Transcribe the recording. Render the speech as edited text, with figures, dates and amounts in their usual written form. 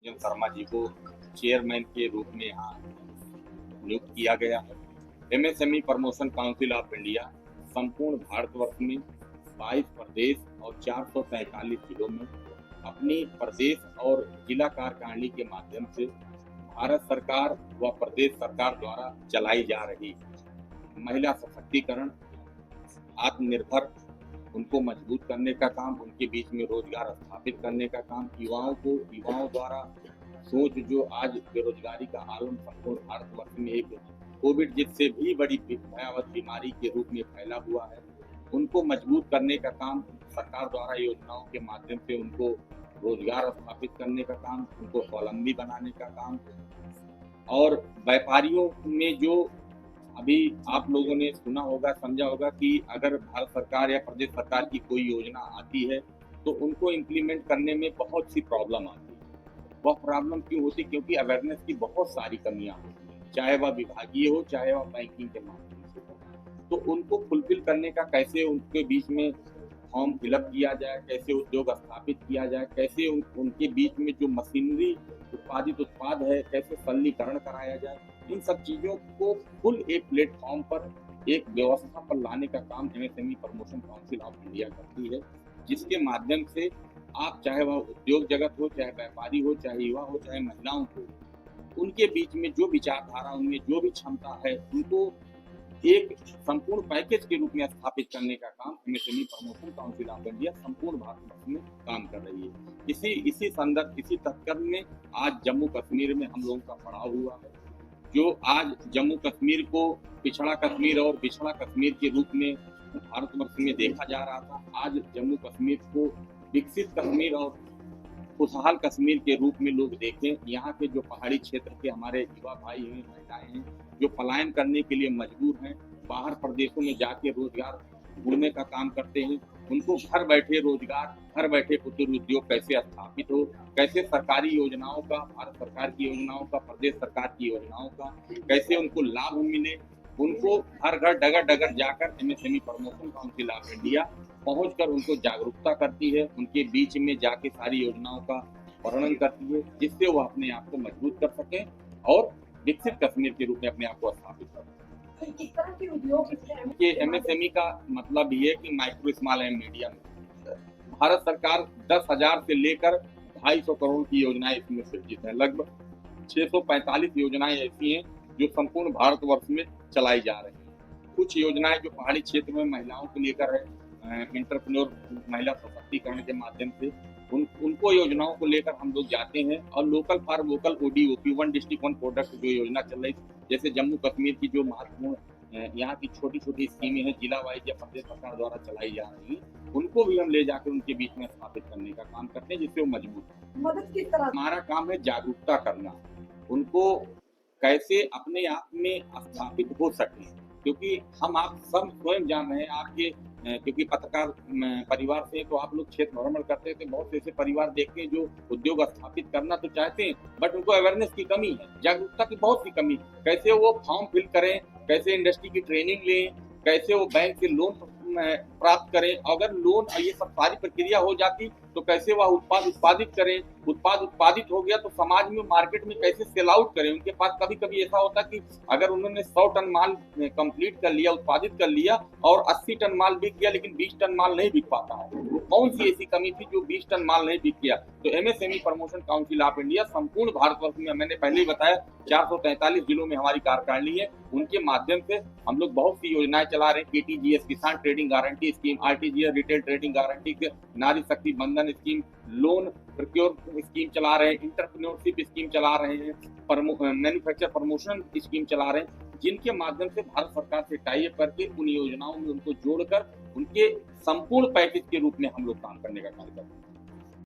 नितिन शर्मा जी को चेयरमैन के रूप में यहाँ नियुक्त किया गया है। MSME promotion council of India संपूर्ण भारतवर्ष में 22 प्रदेश और 443 जिलों में अपनी प्रदेश और जिला कार्यकारिणी के माध्यम से भारत सरकार व प्रदेश सरकार द्वारा चलाई जा रही महिला सशक्तिकरण, आत्मनिर्भर, उनको मजबूत करने का काम, उनके बीच में रोजगार स्थापित करने का काम, युवाओं द्वारा सोच जो आज बेरोजगारी का आलम संपूर्ण भारतवर्ष में एक कोविड जिससे भी बड़ी भयावह बीमारी के रूप में फैला हुआ है, उनको मजबूत करने का काम सरकार द्वारा योजनाओं के माध्यम से उनको रोजगार स्थापित करने का काम, उनको स्वावलंबी बनाने का काम। और व्यापारियों में जो अभी आप लोगों ने सुना होगा, समझा होगा कि अगर भारत सरकार या प्रदेश सरकार की कोई योजना आती है तो उनको इम्प्लीमेंट करने में बहुत सी प्रॉब्लम आती है। वह प्रॉब्लम क्यों होती? क्योंकि अवेयरनेस की बहुत सारी कमियां होती हैं, चाहे वह विभागीय हो, चाहे वह बैंकिंग के माध्यम से हो। तो उनको फुलफिल करने का कैसे उनके बीच में फॉर्म फिलअप किया जाए, कैसे उद्योग स्थापित किया जाए, कैसे उनके बीच में जो मशीनरी उत्पादित उत्पाद है कैसे सरलीकरण कराया जाए, इन सब चीजों को फुल एक प्लेटफॉर्म पर एक व्यवस्था पर लाने का काम MSME promotion council of India करती है, जिसके माध्यम से आप चाहे वह उद्योग जगत हो, चाहे व्यापारी हो, चाहे युवा हो, चाहे महिलाओं हो, उनके बीच में जो विचारधारा, उनमें जो भी क्षमता है, उनको एक संपूर्ण पैकेज के रूप में स्थापित करने का काम MSME promotion council of India संपूर्ण भारतवर्ष में काम कर रही है। इसी संदर्भ, इसी तत्कर्म में आज जम्मू कश्मीर में हम लोगों का पड़ाव हुआ है। जो आज जम्मू कश्मीर को पिछड़ा कश्मीर और बिछड़ा कश्मीर के रूप में भारतवर्ष में देखा जा रहा था, आज जम्मू कश्मीर को विकसित कश्मीर और खुशहाल कश्मीर के रूप में लोग देखें। यहाँ के जो पहाड़ी क्षेत्र के हमारे युवा भाई हैं, महिलाएं हैं, जो पलायन करने के लिए मजबूर हैं, बाहर प्रदेशों में जाके रोजगार ढूंढने का काम करते हैं, उनको घर बैठे रोजगार, घर बैठे कुटीर उद्योग कैसे स्थापित हो, कैसे सरकारी योजनाओं का, भारत सरकार की योजनाओं का, प्रदेश सरकार की योजनाओं का कैसे उनको लाभ मिले, उनको घर घर डगर डगर जाकर MSME promotion council of India पहुंचकर उनको जागरूकता करती है, उनके बीच में जाके सारी योजनाओं का वर्णन करती है, जिससे वो अपने आप को मजबूत कर सकें और विकसित कश्मीर के रूप में अपने आप को स्थापित कर सकें। किस तरह के उद्योग ये एमएसएमई का मतलब ये है कि micro, small and medium. Bharat सरकार 10,000 से लेकर 250 करोड़ की योजनाएं इसमें सृजित है। लगभग 645 योजनाएं ऐसी हैं जो संपूर्ण भारतवर्ष में चलाई जा रही हैं। कुछ योजनाएं जो पहाड़ी क्षेत्र में महिलाओं को लेकर है, एंटरप्रेन्योर, महिला सशक्तिकरण के माध्यम से उनको योजनाओं को लेकर हम लोग जाते हैं। और local for vocal, ODOP, one district one product जो योजना चल रही, जैसे जम्मू कश्मीर की जो महत्वपूर्ण यहाँ की छोटी छोटी स्कीमें हैं जिला वाइज या प्रदेश सरकार द्वारा चलाई जा रही है, उनको भी हम ले जाकर उनके बीच में स्थापित करने का काम करते हैं, जिससे वो मजबूत। मदद किस तरह? हमारा काम है जागरूकता करना, उनको कैसे अपने आप में स्थापित हो सके, क्योंकि हम आप सब स्वयं जान रहे हैं, आपके क्योंकि पत्रकार परिवार से तो आप लोग क्षेत्र भ्रमण करते हैं, तो बहुत से ऐसे परिवार देखते हैं जो उद्योग स्थापित करना तो चाहते हैं, बट उनको अवेयरनेस की कमी है, जागरूकता की बहुत सी कमी। कैसे वो फॉर्म फिल करें, कैसे इंडस्ट्री की ट्रेनिंग लें, कैसे वो बैंक से लोन प्राप्त करें, अगर लोन ये सब सारी प्रक्रिया हो जाती तो कैसे वह उत्पाद उत्पादित करें, उत्पाद उत्पादित हो गया तो समाज में, मार्केट में कैसे सेल आउट करें। उनके पास कभी कभी ऐसा होता कि अगर उन्होंने 100 टन माल कंप्लीट कर लिया, उत्पादित कर लिया और 80 टन माल बिक गया, लेकिन 20 टन माल नहीं बिक पाता है। वो कौन सी ऐसी कमी थी जो 20 टन माल नहीं बिक गया? तो MSME promotion council of India संपूर्ण भारतवर्ष में, मैंने पहले ही बताया, 443 जिलों में हमारी कार्यकारिणी है, उनके माध्यम से हम लोग बहुत सी योजनाएं चला रहे हैं। केटीजीएस, किसान trading guarantee scheme, RTGS, retail trading guarantee, नारी शक्ति बंधन स्कीम, लोन प्रोक्योर स्कीम चला रहे हैं, इंटरप्रेन्योरशिप स्कीम चला रहे हैं, मैन्युफैक्चर प्रमोशन स्कीम चला रहे हैं, जिनके माध्यम से भारत सरकार से टाई अप करके उन योजनाओं में उनको जोड़कर उनके संपूर्ण पैकेज के रूप में हम लोग काम करने का कार्य करते हैं।